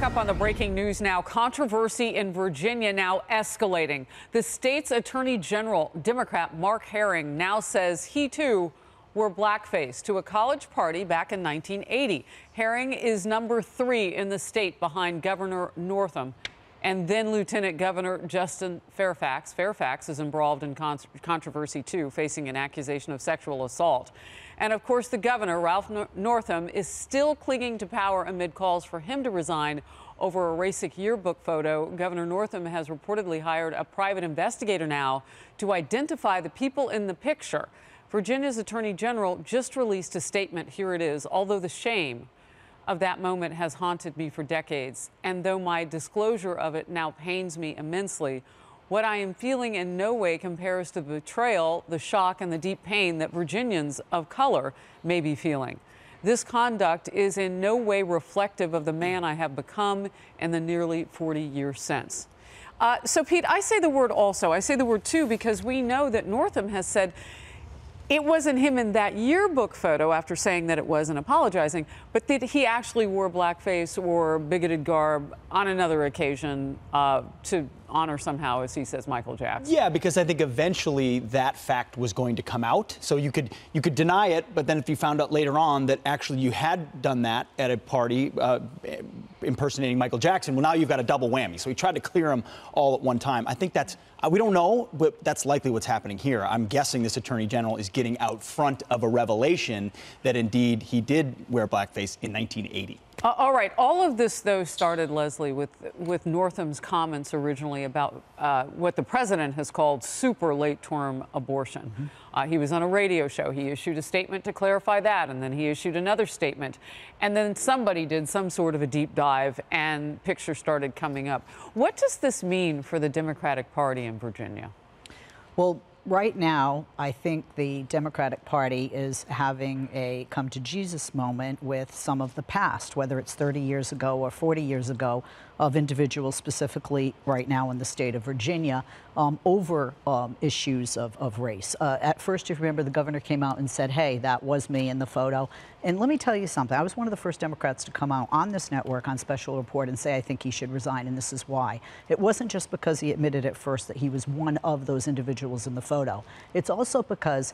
Back up on the breaking news now. Controversy in Virginia now escalating. The state's attorney general, Democrat Mark Herring, now says he too wore blackface to a college party back in 1980. Herring is number 3 in the state behind Governor Northam and then Lieutenant Governor Justin Fairfax. Fairfax is embroiled in controversy too, facing an accusation of sexual assault. And of course, the governor, Ralph Northam, is still clinging to power amid calls for him to resign over a Rasic yearbook photo. Governor Northam has reportedly hired a private investigator now to identify the people in the picture. Virginia's attorney general just released a statement. Here it is. Although the shame of that moment has haunted me for decades, and though my disclosure of it now pains me immensely, what I am feeling in no way compares to the betrayal, the shock, and the deep pain that Virginians of color may be feeling. This conduct is in no way reflective of the man I have become in the nearly 40 years since. So, Pete, I say the word also. I say the word too because we know that Northam has said it wasn't him in that yearbook photo after saying that it was and apologizing, but that he actually wore blackface or bigoted garb on another occasion to honor somehow, as he says, Michael Jackson. Yeah, because I think eventually that fact was going to come out. So you could deny it, but then if you found out later on that actually you had done that at a party impersonating Michael Jackson, well, now you've got a double whammy. So he tried to clear them all at one time. I think that's, we don't know, but that's likely what's happening here. I'm guessing this attorney general is getting out front of a revelation that indeed he did wear blackface in 1980. All right. All of this, though, started, Leslie, with Northam's comments originally about what the president has called super late-term abortion. He was on a radio show. He issued a statement to clarify that, and then he issued another statement. And then somebody did some sort of a deep dive, and pictures started coming up. What does this mean for the Democratic Party in Virginia? Well, right now, I think the Democratic Party is having a come-to-Jesus moment with some of the past, whether it's 30 years ago or 40 years ago, of individuals specifically right now in the state of Virginia over issues of race. At first, if you remember, the governor came out and said, hey, that was me in the photo. And let me tell you something. I was one of the first Democrats to come out on this network on Special Report and say, I think he should resign, and this is why. It wasn't just because he admitted at first that he was one of those individuals in the photo. It's also because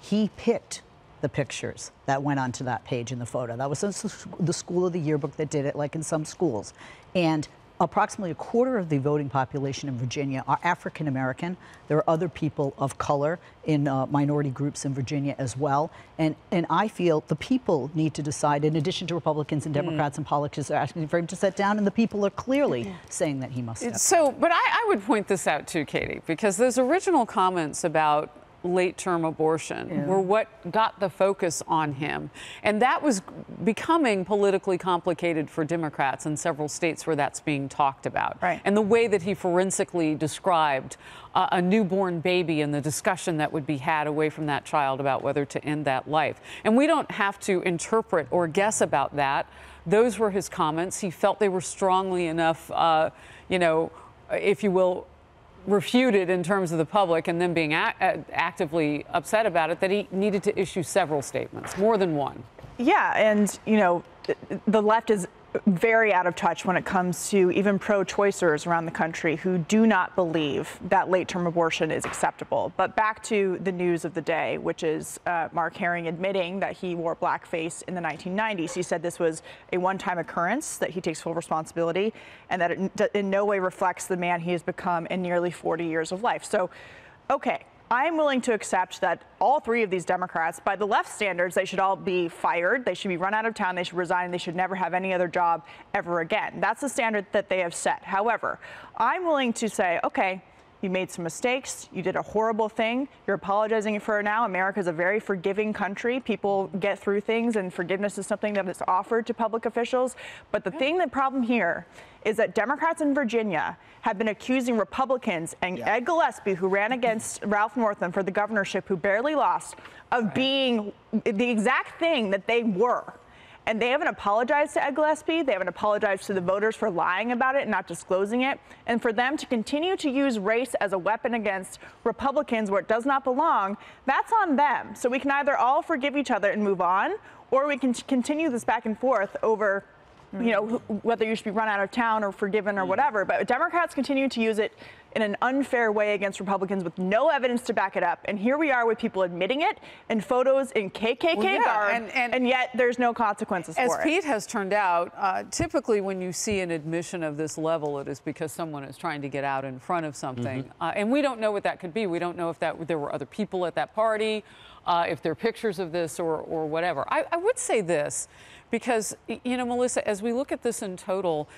he picked the pictures that went onto that page in the photo. That was the school of the yearbook that did it, like in some schools. And approximately a quarter of the voting population in Virginia are African American. There are other people of color in minority groups in Virginia as well. And I feel the people need to decide, in addition to Republicans and Democrats and politicians are asking for him to sit down, and the people are clearly saying that he must step down. But I would point this out too, Katie, because those original comments about late-term abortion were what got the focus on him. And that was becoming politically complicated for Democrats in several states where that's being talked about. Right. And the way that he forensically described a newborn baby and the discussion that would be had away from that child about whether to end that life. And we don't have to interpret or guess about that. Those were his comments. He felt they were strongly enough, you know, if you will, refuted in terms of the public and then being actively upset about it, that he needed to issue several statements, more than one. Yeah, and, you know, the left is very out of touch when it comes to even pro-choicers around the country who do not believe that late-term abortion is acceptable. But back to the news of the day, which is Mark Herring admitting that he wore blackface in the 1990s. He said this was a one-time occurrence, that he takes full responsibility, and that it in no way reflects the man he has become in nearly 40 years of life. So, okay. I'm willing to accept that all 3 of these Democrats, by the left standards, they should all be fired, they should be run out of town, they should resign, they should never have any other job ever again. That's the standard that they have set. However, I'm willing to say, okay, you made some mistakes, you did a horrible thing, you're apologizing for it now. America is a very forgiving country. People get through things, and forgiveness is something that is offered to public officials. But the problem here is that Democrats in Virginia have been accusing Republicans and Ed Gillespie, who ran against Ralph Northam for the governorship, who barely lost, of being the exact thing that they were. And they haven't apologized to Ed Gillespie. They haven't apologized to the voters for lying about it and not disclosing it. And for them to continue to use race as a weapon against Republicans where it does not belong, that's on them. So we can either all forgive each other and move on, or we can continue this back and forth over you know, whether you should be run out of town or forgiven or whatever. But Democrats continue to use it in an unfair way against Republicans with no evidence to back it up. And here we are with people admitting it and photos in KKK garb, and yet there's no consequences for it. As Pete has turned out, typically when you see an admission of this level, it is because someone is trying to get out in front of something. And we don't know what that could be. We don't know if there were other people at that party, if there are pictures of this or whatever. I would say this, because, you know, Melissa, as we look at this in total,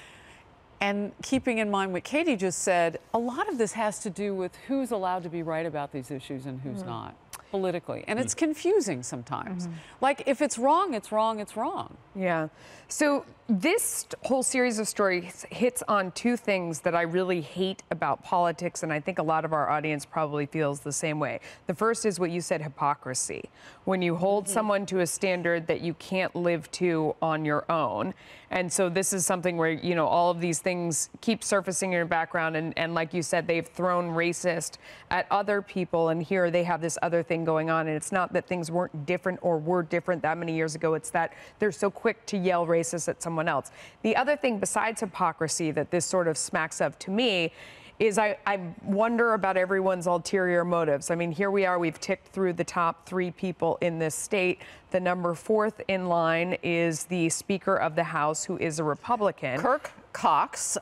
and keeping in mind what Katie just said, a lot of this has to do with who's allowed to be right about these issues and who's not politically. And it's confusing sometimes. Like, if it's wrong, it's wrong, it's wrong. Yeah. So this whole series of stories hits on two things that I really hate about politics, and I think a lot of our audience probably feels the same way. The first is what you said, hypocrisy. When you hold someone to a standard that you can't live to on your own. And so this is something where, you know, all of these things keep surfacing in your background, and like you said, they've thrown racist at other people, and here they have this other thing going on, and it's not that things weren't different or were different that many years ago, it's that they're so quick to yell racist at someone else. The other thing besides hypocrisy that this sort of smacks of to me is I wonder about everyone's ulterior motives. I mean, here we are, we've ticked through the top 3 people in this state. The number 4th in line is the Speaker of the House, who is a Republican. Kirk Cox,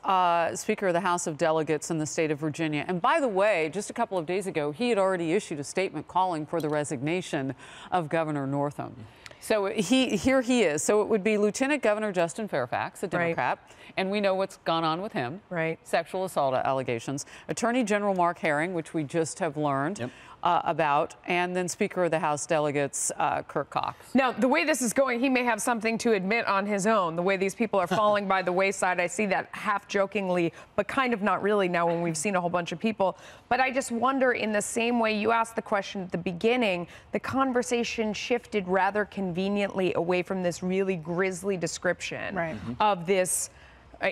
Speaker of the House of Delegates in the state of Virginia. And by the way, just a couple of days ago, he had already issued a statement calling for the resignation of Governor Northam. So here he is. So it would be Lieutenant Governor Justin Fairfax, a Democrat, and we know what's gone on with him. Sexual assault allegations. Attorney General Mark Herring, which we just have learned about, and then Speaker of the House Delegates, Kirk Cox. Now, the way this is going, he may have something to admit on his own. The way these people are falling by the wayside, I see that half jokingly, but kind of not really now when we've seen a whole bunch of people. But I just wonder, in the same way you asked the question at the beginning, the conversation shifted rather conveniently away from this really grisly description of this,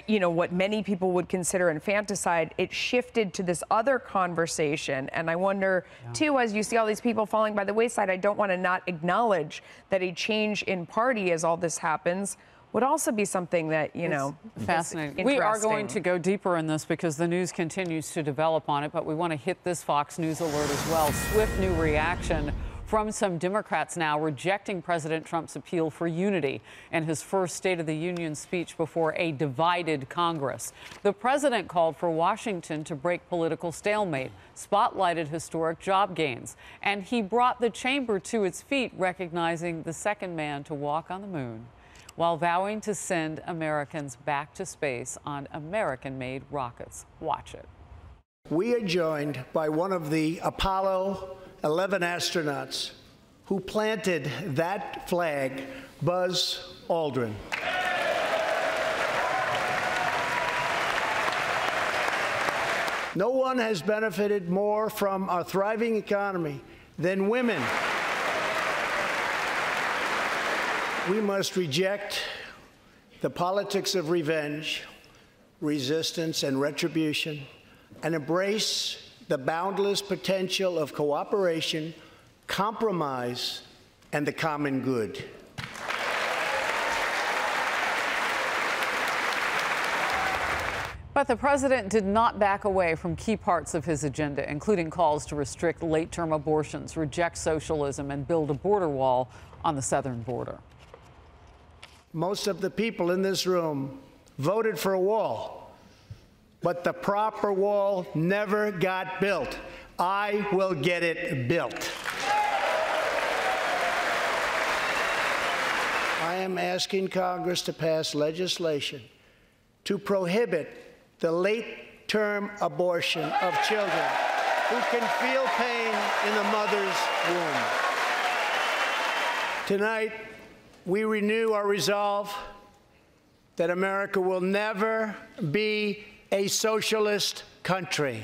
you know, what many people would consider infanticide. It shifted to this other conversation. And I wonder, too, as you see all these people falling by the wayside, I don't want to not acknowledge that a change in party as all this happens would also be something that, you know, fascinating. We are going to go deeper in this because the news continues to develop on it, but we want to hit this Fox News alert as well. Swift new reaction from some Democrats now rejecting President Trump's appeal for unity in his first State of the Union speech before a divided Congress. The president called for Washington to break political stalemate, spotlighted historic job gains, and he brought the chamber to its feet, recognizing the second man to walk on the moon, while vowing to send Americans back to space on American-made rockets. Watch it. We are joined by one of the Apollo 11 astronauts who planted that flag, Buzz Aldrin. No one has benefited more from our thriving economy than women. We must reject the politics of revenge, resistance, and retribution, and embrace the boundless potential of cooperation, compromise, and the common good. But the president did not back away from key parts of his agenda, including calls to restrict late-term abortions, reject socialism, and build a border wall on the southern border. Most of the people in this room voted for a wall. But the proper wall never got built. I will get it built. I am asking Congress to pass legislation to prohibit the late-term abortion of children who can feel pain in the mother's womb. Tonight, we renew our resolve that America will never be a socialist country.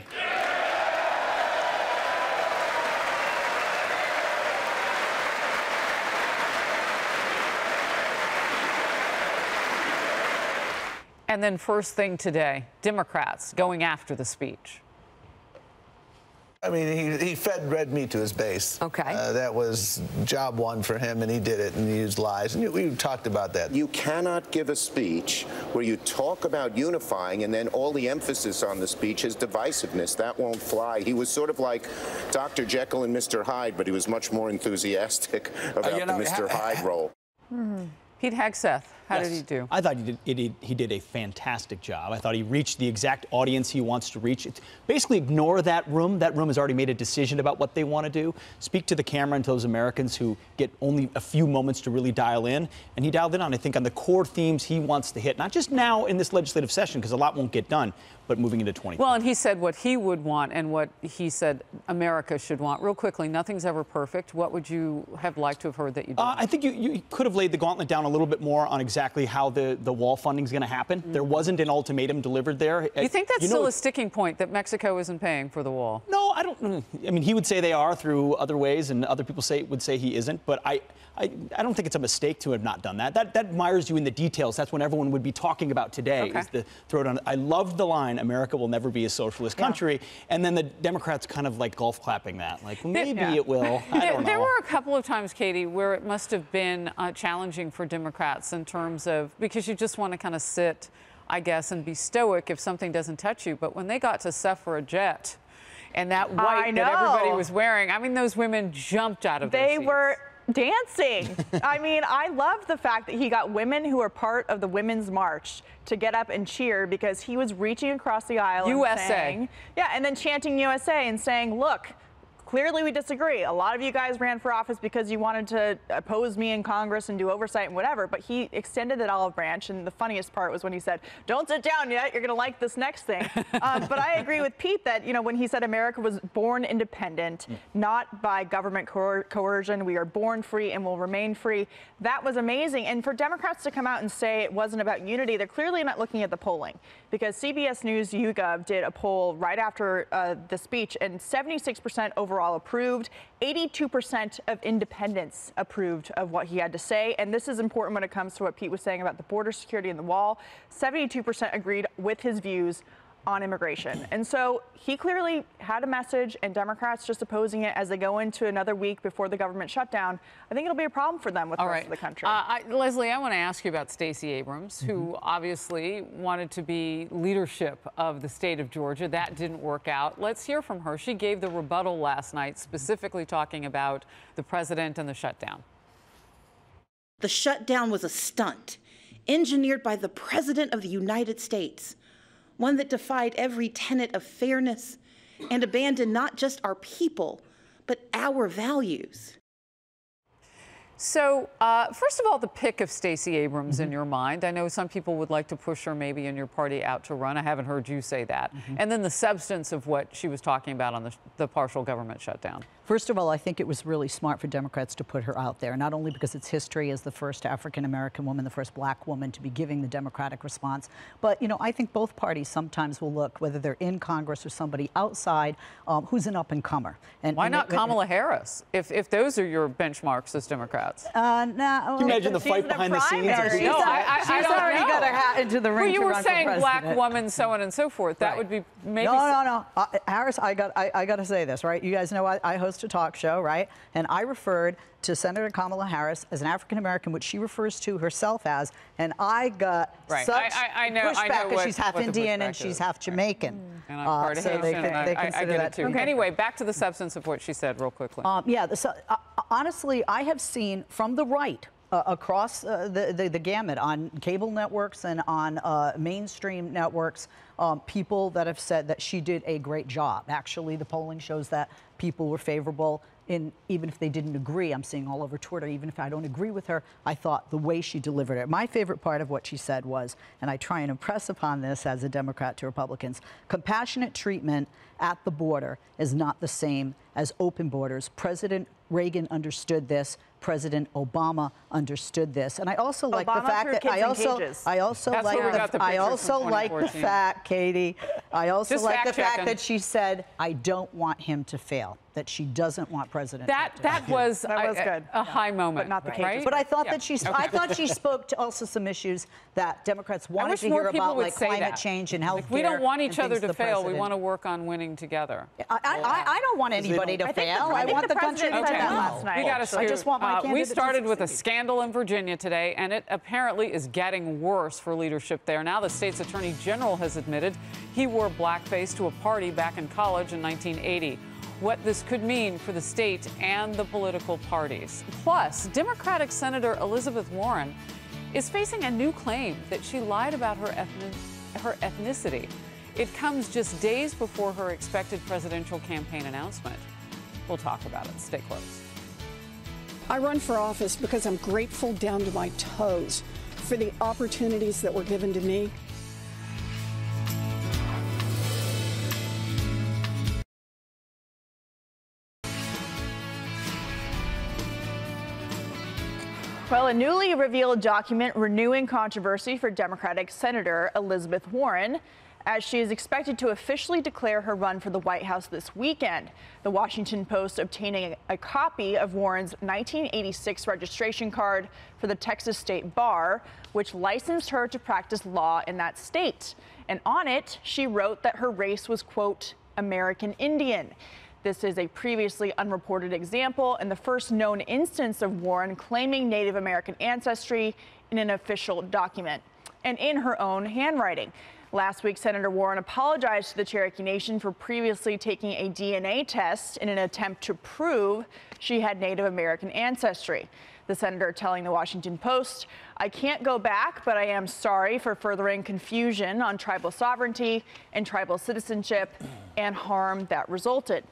And then first thing today, Democrats going after the speech. I mean, he fed red meat to his base. Okay. That was job one for him, and he did it, and he used lies. And we talked about that. You cannot give a speech where you talk about unifying and then all the emphasis on the speech is divisiveness. That won't fly. He was sort of like Dr. Jekyll and Mr. Hyde, but he was much more enthusiastic about the Mr. Hyde role. Pete Hegseth, how did he do? I thought he did a fantastic job. I thought he reached the exact audience he wants to reach. Basically, ignore that room. That room has already made a decision about what they want to do. Speak to the camera and to those Americans who get only a few moments to really dial in. And he dialed in on, I think, on the core themes he wants to hit, not just now in this legislative session, because a lot won't get done, but moving into 2020. Well, and he said what he would want and what he said America should want. Real quickly, nothing's ever perfect. What would you have liked to have heard that you did? I think you could have laid the gauntlet down a little bit more on exactly how the wall funding is going to happen. There wasn't an ultimatum delivered there. You think that's still a sticking point, that Mexico isn't paying for the wall? No, I don't. I mean, he would say they are through other ways, and other people would say he isn't. But I don't think it's a mistake to have not done that. That mires you in the details. That's when everyone would be talking about today. Okay. Is the throw it on. I loved the line, "America will never be a socialist country," and then the Democrats kind of like golf clapping that, like maybe it will. I don't know. There were a couple of times, Katie, where it must have been challenging for Democrats in terms of, because you just want to kind of sit, I guess, and be stoic if something doesn't touch you. But when they got to suffragette and that white that everybody was wearing, I mean, those women jumped out of their seats. They were dancing. I mean, I love the fact that he got women who are part of the Women's March to get up and cheer, because he was reaching across the aisle and saying, and then chanting USA and saying, look, clearly we disagree. A lot of you guys ran for office because you wanted to oppose me in Congress and do oversight and whatever, but he extended that olive branch, and the funniest part was when he said, don't sit down yet, you're going to like this next thing. But I agree with Pete that, when he said America was born independent, not by government coercion, we are born free and will remain free, that was amazing. And for Democrats to come out and say it wasn't about unity, they're clearly not looking at the polling, because CBS News YouGov did a poll right after the speech, and 76% overall approved, 82% of independents approved of what he had to say. And this is important when it comes to what Pete was saying about the border security and the wall. 72% agreed with his views on immigration. And so he clearly had a message, and Democrats just opposing it as they go into another week before the government shutdown. I think it'll be a problem for them with the rest of the country. Leslie, I want to ask you about Stacey Abrams, who obviously wanted to be leadership of the state of Georgia. That didn't work out. Let's hear from her. She gave the rebuttal last night, specifically talking about the president and the shutdown. The shutdown was a stunt engineered by the President of the United States, one that defied every tenet of fairness and abandoned not just our people, but our values. So, first of all, the pick of Stacey Abrams in your mind. I know some people would like to push her maybe in your party out to run. I haven't heard you say that. And then the substance of what she was talking about on the partial government shutdown. First of all, I think it was really smart for Democrats to put her out there, not only because it's history as the first African-American woman, the first black woman to be giving the Democratic response, but, I think both parties sometimes will look, whether they're in Congress or somebody outside, who's an up-and-comer. Why not Kamala Harris, if those are your benchmarks as Democrats? No. Can you imagine the fight behind the scenes? She's already got her hat into the ring. Well, you to were run for saying black president. woman, so on and so forth. That would be maybe. No. Harris, I got to say this, right? You guys know I host a talk show, right? And I referred to Senator Kamala Harris as an African-American, which she refers to herself as, and I got such pushback because she's half Indian and she's half Jamaican. And I'm part so Haitian, they consider get that it too. Okay. Anyway, back to the substance of what she said real quickly. Honestly, I have seen from the right across the gamut on cable networks and on mainstream networks, people that have said that she did a great job. Actually, the polling shows that people were favorable. Even if they didn't agree, I'm seeing all over Twitter, even if I don't agree with her, I thought the way she delivered it. My favorite part of what she said was, and I try and impress upon this as a Democrat to Republicans, compassionate treatment at the border is not the same as open borders. President Reagan understood this. President Obama understood this, and I also like the fact that I also like the fact, Katie. I also like the fact that she said, "I don't want him to fail." fail, that she doesn't want President That was good. a high moment, but not the case. right? But I thought that I thought she spoke to also some issues that Democrats wanted to hear about, like climate change and health care. We don't want each other to fail. We president. want to work on winning together. I don't want anybody to fail. I want the country to said that win. last night. We got to scoot. I just want my We candidate started to with a succeed. scandal in Virginia today, and it apparently is getting worse for leadership there. Now the state's attorney general has admitted he wore blackface to a party back in college in 1980. What this could mean for the state and the political parties. Plus, Democratic Senator Elizabeth Warren is facing a new claim that she lied about her ethnicity. It comes just days before her expected presidential campaign announcement. We'll talk about it. Stay close. I run for office because I'm grateful down to my toes for the opportunities that were given to me. Well, a newly revealed document renewing controversy for Democratic Senator Elizabeth Warren, as she is expected to officially declare her run for the White House this weekend. The Washington Post obtaining a copy of Warren's 1986 registration card for the Texas State Bar, which licensed her to practice law in that state. And on it, she wrote that her race was, quote, American Indian. This is a previously unreported example and the first known instance of Warren claiming Native American ancestry in an official document and in her own handwriting. Last week, Senator Warren apologized to the Cherokee Nation for previously taking a DNA test in an attempt to prove she had Native American ancestry. The senator telling the Washington Post, "I can't go back, but I am sorry for furthering confusion on tribal sovereignty and tribal citizenship and harm that resulted."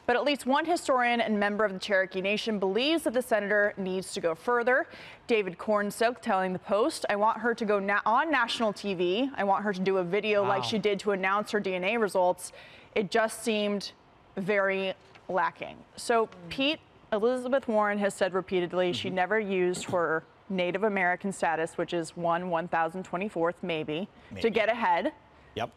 But at least one historian and member of the Cherokee Nation believes that the senator needs to go further. David Cornsilk telling the Post, "I want her to go on national TV. I want her to do a video like she did to announce her DNA results. It just seemed very lacking." So, Pete, Elizabeth Warren has said repeatedly she never used her Native American status, which is 1/1024th, maybe, to get ahead. Yep.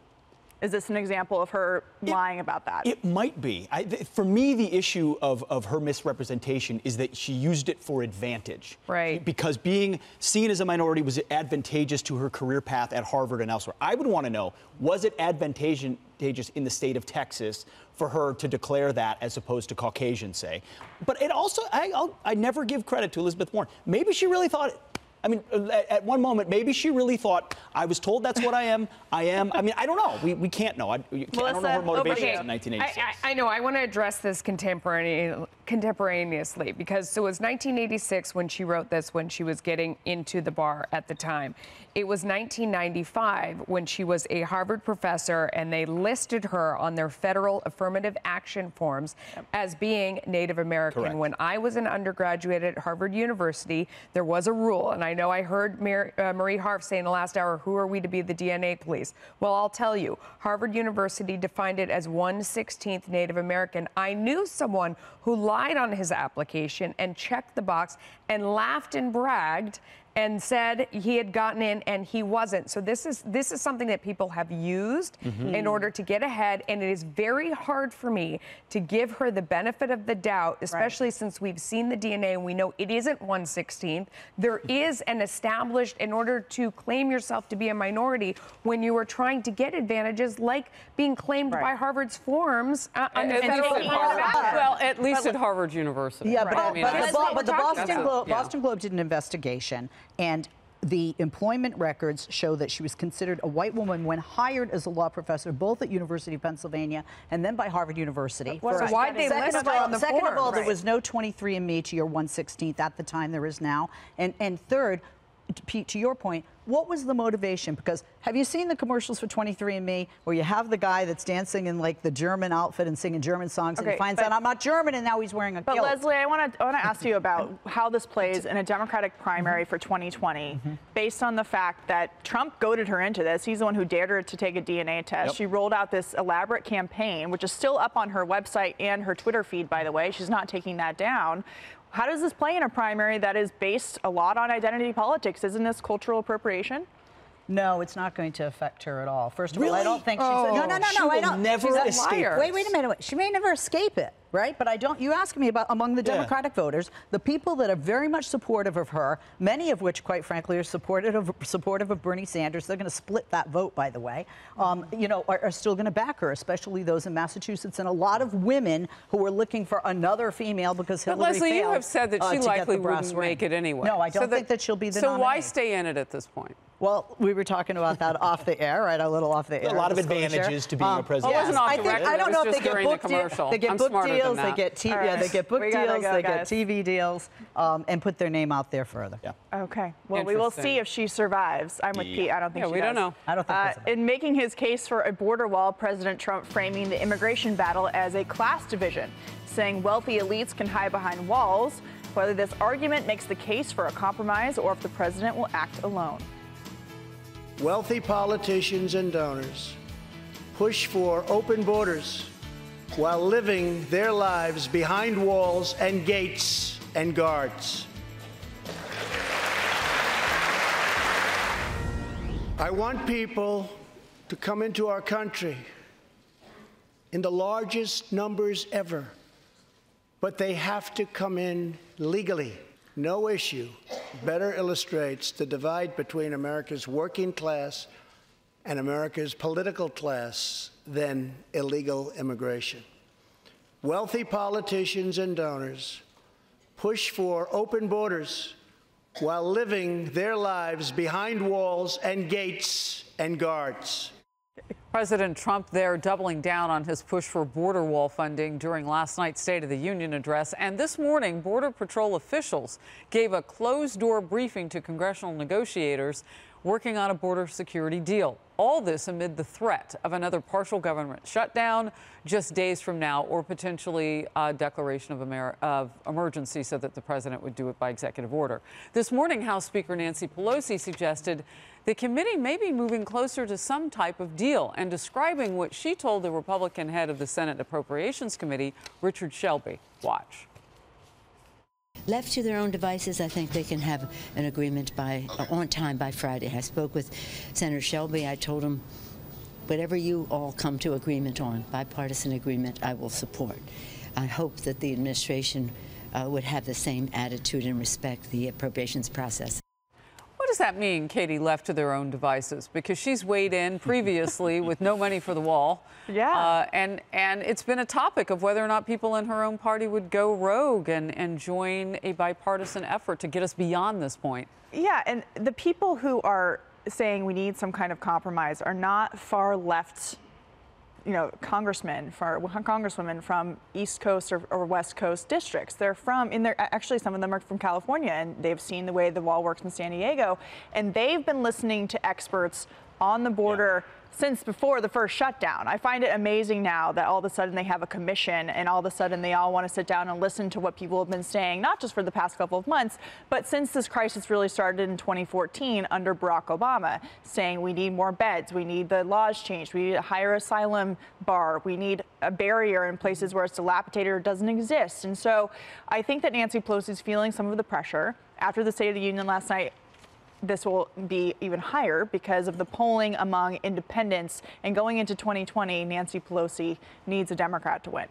Is this an example of her lying about that? It might be. For me, the issue of her misrepresentation is that she used it for advantage. Right. Because being seen as a minority was advantageous to her career path at Harvard and elsewhere. I would want to know, was it advantageous in the state of Texas for her to declare that as opposed to Caucasian, say? But it also, I never give credit to Elizabeth Warren. Maybe she really thought I mean, at one moment, maybe she really thought, I was told that's what I am. I mean, I don't know. We can't know. I don't know her motivations in 1986. I know. I want to address this contemporaneously because so it was 1986 when she wrote this, when she was getting into the bar at the time. It was 1995 when she was a Harvard professor and they listed her on their federal affirmative action forms as being Native American. Correct. When I was an undergraduate at Harvard University, there was a rule, and I know I heard Marie Harf say in the last hour, who are we to be the DNA police? Well, I'll tell you, Harvard University defined it as 1/16th Native American. I knew someone who lied on his application and checked the box and laughed and bragged and said he had gotten in and he wasn't. So this is something that people have used in order to get ahead, and it is very hard for me to give her the benefit of the doubt, especially since we've seen the DNA and we know it isn't 1/16th. There is an established, in order to claim yourself to be a minority, when you are trying to get advantages like being claimed by Harvard's forms on the federal Well, at least at Harvard University. Yeah, Right. but the Boston Globe did an investigation, and the employment records show that she was considered a white woman when hired as a law professor, both at University of Pennsylvania and then by Harvard University. So why'd they list her on the form? Second of all, there was no 23andMe to your 1/16th at the time. There is now. And third, Pete, to your point, what was the motivation? Because have you seen the commercials for 23andMe where you have the guy that's dancing in like the German outfit and singing German songs and he finds out I'm not German and now he's wearing a kilt? But Leslie, I want to ask you about how this plays in a Democratic primary for 2020 based on the fact that Trump goaded her into this. He's the one who dared her to take a DNA test. She rolled out this elaborate campaign, which is still up on her website and her Twitter feed, by the way. She's not taking that down. How does this play in a primary that is based a lot on identity politics? Isn't this cultural appropriation? No, it's not going to affect her at all. First of all, I don't think she's... No, She will never escape. Wait a minute. She may never escape it. right? But I don't. You ask me about among the Democratic voters, the people that are very much supportive of her, many of which, quite frankly, are supportive of Bernie Sanders. They're going to split that vote, by the way. You know, are still going to back her, especially those in Massachusetts, and a lot of women who are looking for another female because Hillary But Leslie, failed, you have said that she likely wouldn't make it anyway. No, I don't think that she'll be the nominee. So why stay in it at this point? Well, we were talking about that off the air, right? A little off the air. A lot of advantages to being a president. It wasn't off the record. I don't know if they get book deals. They get book deals. They get TV. Yeah, they get book deals. They get TV deals, and put their name out there further. Yeah. Okay. Well, we will see if she survives. I'm with Pete. I don't think she does. We don't know. I don't think so. In making his case for a border wall, President Trump framing the immigration battle as a class division, saying wealthy elites can hide behind walls. Whether this argument makes the case for a compromise or if the president will act alone. Wealthy politicians and donors push for open borders while living their lives behind walls and gates and guards. I want people to come into our country in the largest numbers ever, but they have to come in legally. No issue better illustrates the divide between America's working class and America's political class than illegal immigration. Wealthy politicians and donors push for open borders while living their lives behind walls and gates and guards. President Trump there doubling down on his push for border wall funding during last night's State of the Union address. And this morning, Border Patrol officials gave a closed-door briefing to congressional negotiators working on a border security deal. All this amid the threat of another partial government shutdown just days from now, or potentially a declaration of emergency so that the president would do it by executive order. This morning, House Speaker Nancy Pelosi suggested the committee may be moving closer to some type of deal and describing what she told the Republican head of the Senate Appropriations Committee, Richard Shelby. Watch. Left to their own devices, I think they can have an agreement on time by Friday. I spoke with Senator Shelby. I told him, whatever you all come to agreement on, bipartisan agreement, I will support. I hope that the administration would have the same attitude and respect the appropriations process. What does that mean, Katie, left to their own devices? Because she's weighed in previously with no money for the wall. Yeah. And it's been a topic of whether or not people in her own party would go rogue and join a bipartisan effort to get us beyond this point. Yeah, and the people who are saying we need some kind of compromise are not far left, you know, congresswomen from East Coast or West Coast districts. They're actually some of them are from California, and they've seen the way the wall works in San Diego, and they've been listening to experts on the border since before the first shutdown. I find it amazing now that all of a sudden they have a commission and all of a sudden they all want to sit down and listen to what people have been saying, not just for the past couple of months, but since this crisis really started in 2014 under Barack Obama, saying we need more beds, we need the laws changed, we need a higher asylum bar, we need a barrier in places where it's dilapidated or doesn't exist. And so I think that Nancy Pelosi is feeling some of the pressure. After the State of the Union last night, this will be even higher because of the polling among independents. And going into 2020, Nancy Pelosi needs a Democrat to win.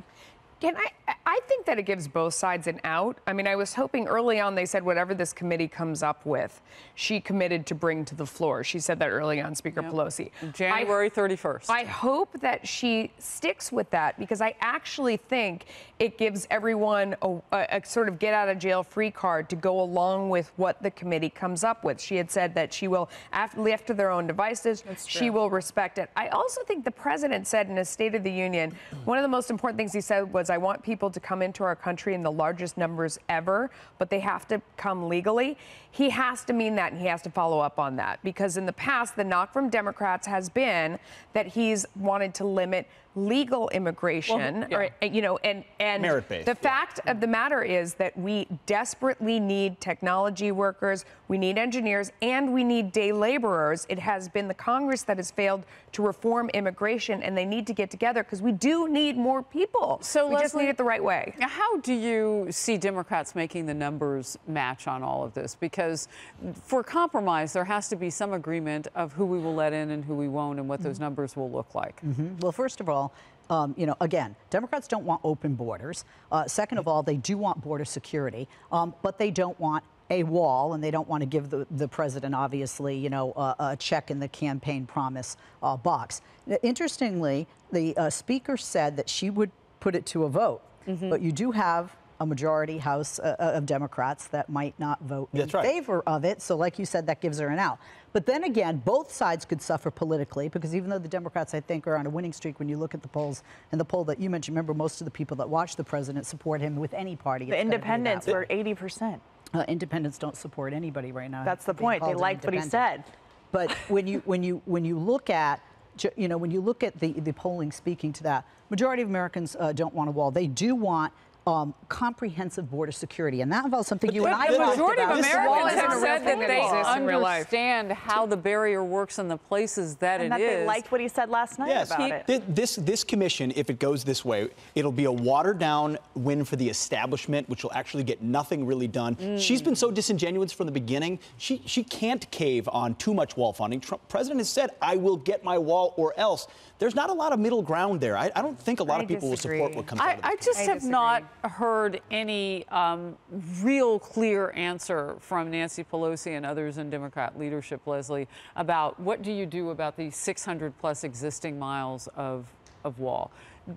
I think that it gives both sides an out. I mean, I was hoping early on, they said whatever this committee comes up with, she committed to bring to the floor. She said that early on, Speaker Pelosi. January 31st. I hope that she sticks with that because I actually think it gives everyone a sort of get out of jail free card to go along with what the committee comes up with. She had said that she will, left to their own devices, she will respect it. I also think the president said in his State of the Union, one of the most important things he said was, I want people to come into our country in the largest numbers ever, but they have to come legally. He has to mean that, and he has to follow up on that, because in the past, the knock from Democrats has been that he's wanted to limit legal immigration, and merit-based. The fact of the matter is that we desperately need technology workers, we need engineers, and we need day laborers. It has been the Congress that has failed to reform immigration, and they need to get together because we do need more people. So we just need it the right way. How do you see Democrats making the numbers match on all of this? Because for compromise, there has to be some agreement of who we will let in and who we won't and what those numbers will look like. Well, first of all, Again, Democrats don't want open borders. Second of all, they do want border security, but they don't want a wall, and they don't want to give the president, obviously, a check in the campaign promise box. Interestingly, the speaker said that she would put it to a vote, but you do have a majority House of Democrats that might not vote in favor of it. So like you said, that gives her an out. But then again, both sides could suffer politically, because even though the Democrats, I think, are on a winning streak, when you look at the polls, and the poll that you mentioned, remember, most of the people that watch the president support him with any party. The independents were 80%. Independents don't support anybody right now. That's the point. They liked what he said. But when you look at the polling speaking to that, majority of Americans don't want a wall. They do want comprehensive border security, and that involves something you and I the talked majority of about. Americans have said that they understand understand how the barrier works in the places that and that they liked what he said last night about it. This commission, if it goes this way, it'll be a watered-down win for the establishment, which will actually get nothing really done. She's been so disingenuous from the beginning. She can't cave on too much wall funding. President has said, I will get my wall or else. There's not a lot of middle ground there. I don't think a lot of people will support what comes out of it. I just have not heard any real clear answer from Nancy Pelosi and others in Democrat leadership, Leslie, about what do you do about the 600-plus existing miles of wall.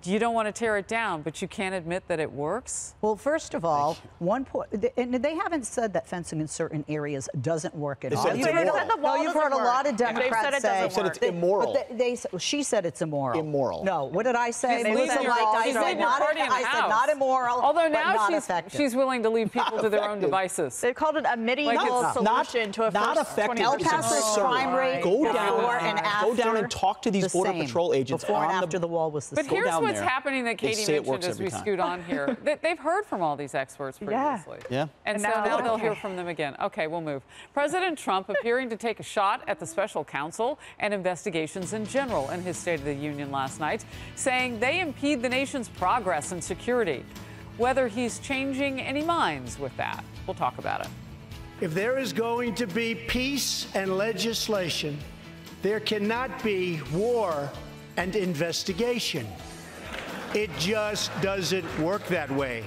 You don't want to tear it down, but you can't admit that it works? Well, first of all, and they haven't said that fencing in certain areas doesn't work at all. You've heard a lot of Democrats say it's immoral. She said it's immoral. Immoral. No, what did I say? I said not immoral. Although now not she's willing to leave people to their own devices. They called it a medieval solution to a not effective. El Paso's crime rate Go before down and talk to these Border Patrol agents. Before and after the wall was the same. But here's what's happening that Katie mentioned as we scoot on here. They've heard from all these experts previously. Yeah. And so now they'll hear from them again. Okay, we'll move. President Trump appearing to take a shot at the special counsel and investigations in general in his State of the Union last night, saying they impede the nation's progress and security. Whether he's changing any minds with that, we'll talk about it. If there is going to be peace and legislation, there cannot be war and investigation. It just doesn't work that way.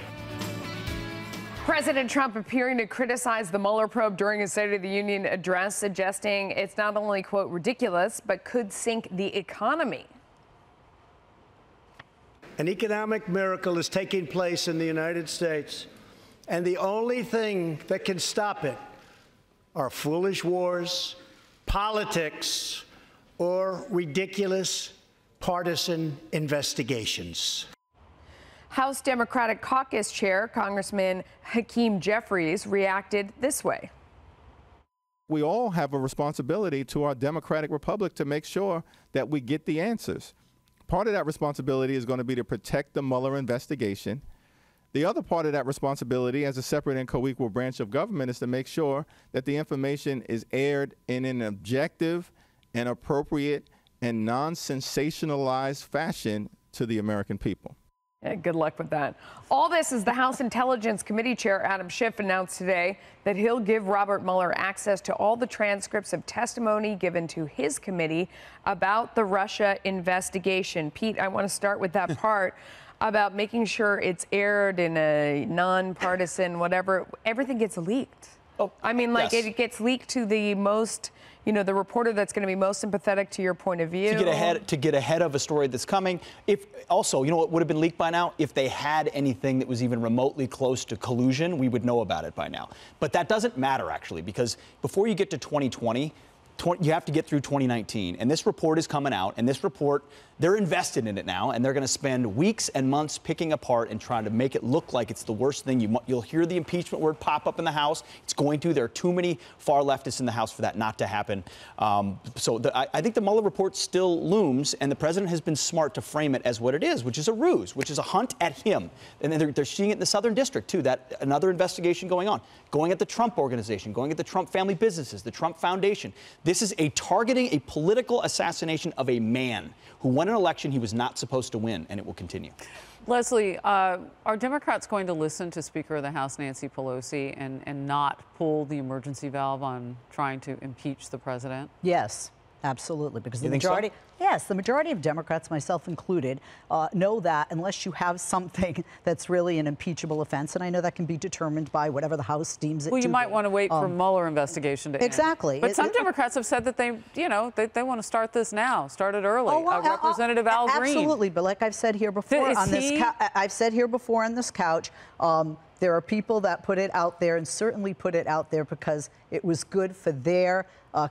President Trump appearing to criticize the Mueller probe during his State of the Union address, suggesting it's not only, quote, ridiculous, but could sink the economy. An economic miracle is taking place in the United States, and the only thing that can stop it are foolish wars, politics, or ridiculous partisan investigations. House Democratic Caucus Chair, Congressman Hakeem Jeffries, reacted this way. We all have a responsibility to our democratic republic to make sure that we get the answers. Part of that responsibility is going to be to protect the Mueller investigation. The other part of that responsibility as a separate and co-equal branch of government is to make sure that the information is aired in an objective and appropriate and non-sensationalized fashion to the American people. Yeah, good luck with that. All this as the House Intelligence Committee Chair Adam Schiff announced today that he'll give Robert Mueller access to all the transcripts of testimony given to his committee about the Russia investigation. Pete, I want to start with that part about making sure it's aired in a nonpartisan, whatever. Everything gets leaked. Oh, I mean, like yes. It gets leaked to the most, the reporter that's going to be most sympathetic to your point of view. To get ahead of a story that's coming. If also, what would have been leaked by now? If they had anything that was even remotely close to collusion, we would know about it by now. But that doesn't matter, actually, because before you get to 2020, you have to get through 2019. And this report is coming out, and this report, they're invested in it now, and they're going to spend weeks and months picking apart and trying to make it look like it's the worst thing. You'll hear the impeachment word pop up in the House. It's going to. There are too many far leftists in the House for that not to happen. I think the Mueller report still looms, and the president has been smart to frame it as what it is, which is a ruse, which is a hunt at him. And then they're seeing it in the Southern District, too, that another investigation going on, going at the Trump organization, going at the Trump family businesses, the Trump Foundation. This is targeting a political assassination of a man who won an election he was not supposed to win, and it will continue. Leslie, are Democrats going to listen to Speaker of the House Nancy Pelosi and not pull the emergency valve on trying to impeach the president? Yes, Absolutely, because the You think so? majority, yes, the majority of Democrats, myself included, know that unless you have something that's really an impeachable offense, and I know that can be determined by whatever the House deems it to be. Well, you might want to wait for Mueller investigation to end. Exactly. But some Democrats have said that they want to start this now, start it early. Representative Al Green. Absolutely, but like I've said here before I've said here before on this couch, there are people that put it out there and certainly put it out there because it was good for their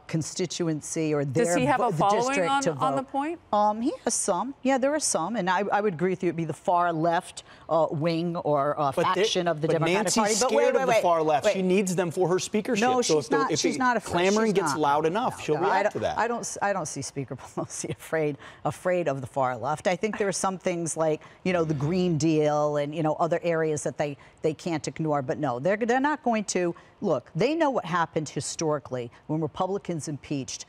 constituency or their Does he have a following district to vote. on the point? He has some. Yeah, there are some. And I would agree with you. It'd be the far left wing or faction of the Democratic Party. But Nancy's scared of the far left. She needs them for her speakership. No, so she's not afraid. Clamoring gets loud enough, she'll react to that. I don't see Speaker Pelosi afraid of the far left. I think there are some things like, the Green Deal and, other areas that they can't ignore. But no, they're not going to. Look, they know what happened historically when Republicans impeached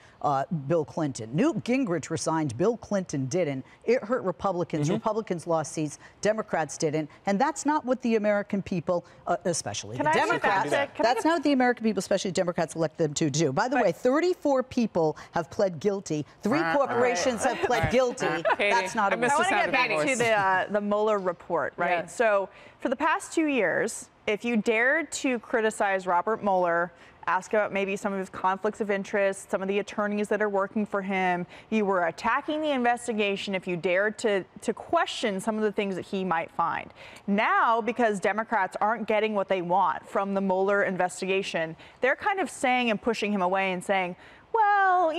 Bill Clinton. Newt Gingrich resigned. Bill Clinton didn't. It hurt Republicans. Republicans lost seats. Democrats didn't. And that's not what the American people, especially the Democrats, that's not what the American people, especially Democrats, elected them to do. By the way, 34 people have pled guilty. 3 corporations have pled guilty. That's not a I want to get back to the Mueller report, right? Yeah. So for the past 2 years, if you dared to criticize Robert Mueller, ask about maybe some of his conflicts of interest, some of the attorneys that are working for him, you were attacking the investigation if you dared to question some of the things that he might find. Now, because Democrats aren't getting what they want from the Mueller investigation, they're kind of saying and pushing him away and saying, well,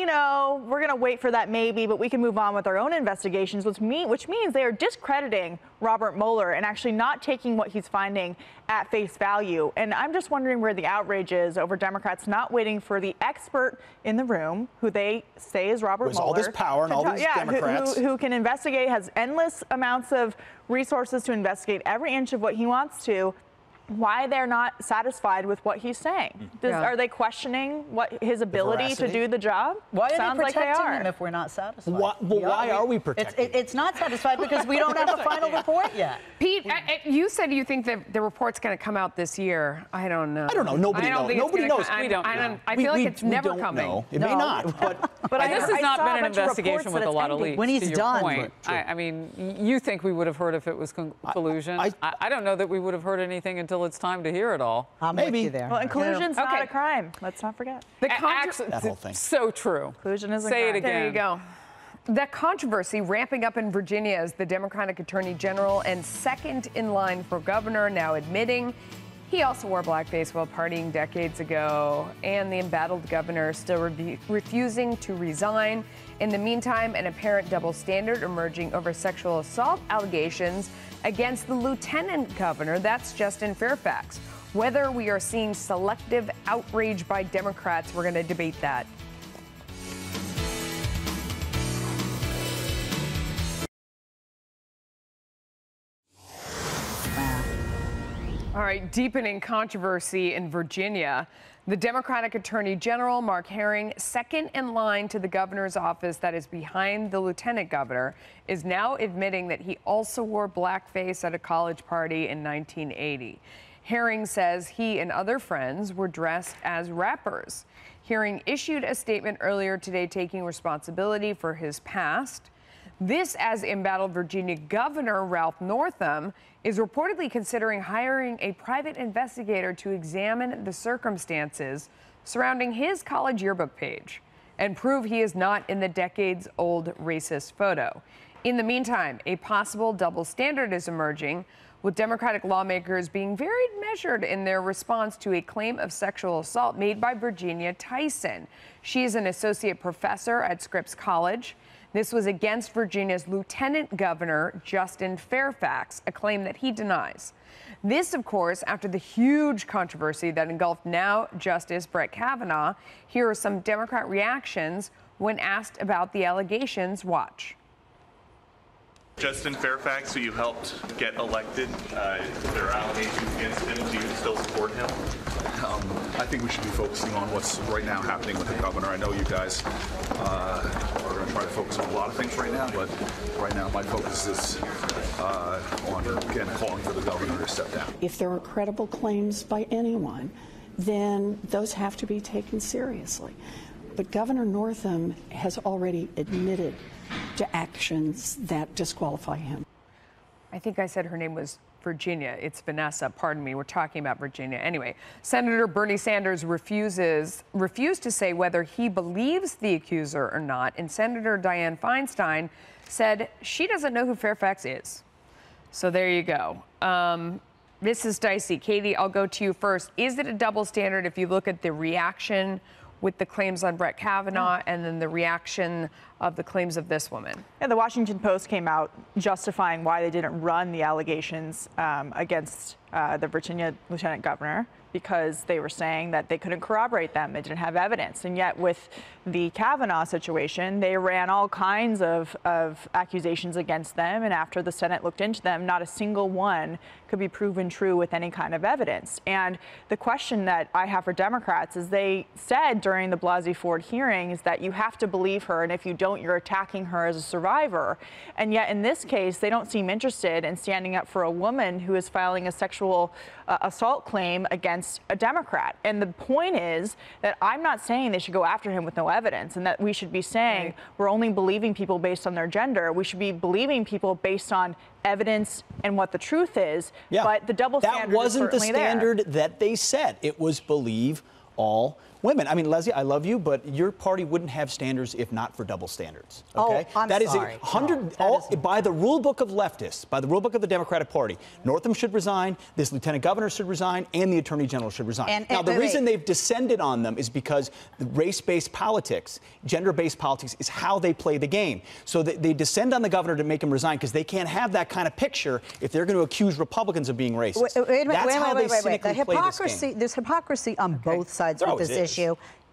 we're going to wait for that maybe, but we can move on with our own investigations, which means they are discrediting Robert Mueller and actually not taking what he's finding at face value. And I'm just wondering where the outrage is over Democrats not waiting for the expert in the room, who they say is Robert Mueller. All this power and all these Democrats. Who can investigate, has endless amounts of resources to investigate every inch of what he wants to. Why they're not satisfied with what he's saying. Are they questioning his ability to do the job? Why are they protecting him if we're not satisfied? Why are we protecting? It's not satisfied because we don't have a final report yet. Pete, you said you think that the report's going to come out this year. I don't know. I don't know. Nobody knows. Nobody knows. We don't know. I feel like it's never coming. Know. It may not. But this has not been an investigation with a lot of leaks. When he's done. Point. I mean, you think we would have heard if it was collusion. I don't know that we would have heard anything until it's time to hear it all. Maybe there. Well, and collusion's not a crime. Let's not forget. That whole thing. So true. Collusion isn't. Say it again. There you go. The controversy ramping up in Virginia as the Democratic Attorney General and second in line for governor now admitting he also wore blackface while partying decades ago, and the embattled governor still refusing to resign. In the meantime, an apparent double standard emerging over sexual assault allegations against the lieutenant governor, that's Justin Fairfax. Whether we are seeing selective outrage by Democrats, we're going to debate that. All right, deepening controversy in Virginia. The Democratic Attorney General, Mark Herring, second in line to the governor's office that is behind the lieutenant governor, is now admitting that he also wore blackface at a college party in 1980. Herring says he and other friends were dressed as rappers. Herring issued a statement earlier today taking responsibility for his past. This as embattled Virginia Governor Ralph Northam is reportedly considering hiring a private investigator to examine the circumstances surrounding his college yearbook page and prove he is not in the decades-old racist photo. In the meantime, a possible double standard is emerging, with Democratic lawmakers being very measured in their response to a claim of sexual assault made by Virginia Tyson. She is an associate professor at Scripps College. This was against Virginia's Lieutenant Governor, Justin Fairfax, a claim that he denies. This, of course, after the huge controversy that engulfed now Justice Brett Kavanaugh. Here are some Democrat reactions when asked about the allegations. Watch. Justin Fairfax, who you helped get elected, there are allegations against him. Do you still support him? I think we should be focusing on what's right now happening with the governor. I know you guys are going to try to focus on a lot of things right now, but right now my focus is on, again, calling for the governor to step down. If there are credible claims by anyone, then those have to be taken seriously. but Governor Northam has already admitted to actions that disqualify him. I think I said her name was Virginia. It's Vanessa. Pardon me. We're talking about Virginia. Anyway, Senator Bernie Sanders refused to say whether he believes the accuser or not. And Senator Dianne Feinstein said she doesn't know who Fairfax is. So there you go. This is dicey. Katie, I'll go to you first. Is it a double standard if you look at the reaction with the claims on Brett Kavanaugh and then the reaction of the claims of this woman? Yeah, the Washington Post came out justifying why they didn't run the allegations against the Virginia lieutenant governor, because they were saying that they couldn't corroborate them. They didn't have evidence. And yet with the Kavanaugh situation, they ran all kinds of accusations against them. And after the Senate looked into them, not a single one could be proven true with any kind of evidence. And the question that I have for Democrats is, they said during the Blasey Ford hearing is that you have to believe her, and if you don't, you're attacking her as a survivor. And yet in this case, they don't seem interested in standing up for a woman who is filing a sexual assault claim against a Democrat. And the point is that I'm not saying they should go after him with no evidence, and that we should be saying we're only believing people based on their gender. We should be believing people based on evidence and what the truth is. Yeah. But the double standard that wasn't is the certainly standard there. that they set. It was believe all women. I mean, Leslie, I love you, but your party wouldn't have standards if not for double standards. Okay? Oh, I'm sorry. By the rule book of leftists, by the rule book of the Democratic Party, Northam should resign, this lieutenant governor should resign, and the attorney general should resign. Now, the reason they've descended on them is because the race-based politics, gender-based politics, is how they play the game. So they descend on the governor to make him resign because they can't have that kind of picture if they're going to accuse Republicans of being racist. There's hypocrisy on both sides with this issue.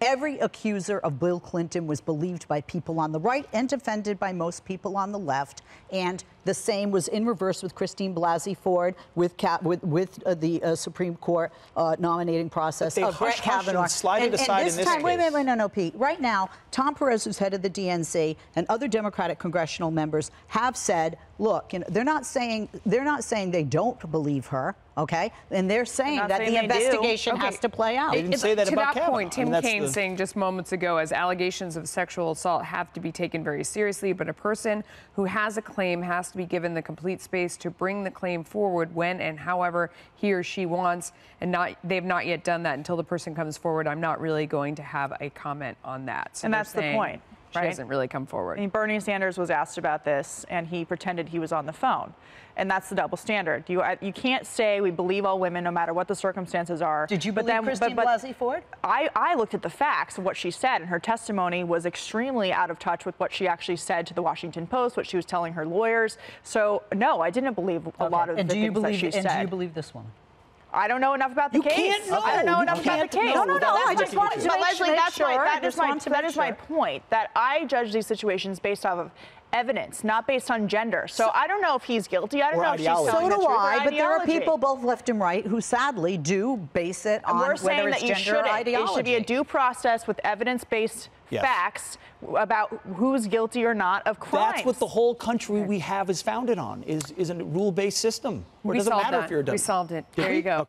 Every accuser of Bill Clinton was believed by people on the right and defended by most people on the left. And the same was in reverse with Christine Blasey Ford, with the Supreme Court nominating process of Brett Kavanaugh. Slide it aside in this case. Wait, no, Pete. Right now, Tom Perez, who's head of the DNC, and other Democratic congressional members have said, look, they're not saying they don't believe her. Okay, and they're saying that the investigation has to play out. They didn't say that about Kavanaugh. To that point, Tim Kaine saying just moments ago, as allegations of sexual assault have to be taken very seriously, but a person who has a claim has to be given the complete space to bring the claim forward when and however he or she wants, and they've not yet done that. Until the person comes forward, I'm not really going to have a comment on that. So and that's the point. She hasn't really come forward. I mean, Bernie Sanders was asked about this, and he pretended he was on the phone. And that's the double standard. You can't say we believe all women no matter what the circumstances are. Did you believe Christine Blasey Ford? I looked at the facts of what she said, and her testimony was extremely out of touch with what she actually said to the Washington Post, what she was telling her lawyers. So, no, I didn't believe a lot of the things that she said. And do you believe this woman? I don't know enough about the case. I don't know enough about the case. No. I just wanted to that is my point, that I judge these situations based off of evidence, not based on gender. So I don't know if he's guilty. I don't know if she's telling the truth. So do I, but there are people both left and right who sadly do base it on whether it's gender or ideology. It should be a due process with evidence-based facts about who's guilty or not of crimes. That's what the whole country we have is founded on, is a rule-based system. Where it doesn't matter if you're a We solved it. There you go.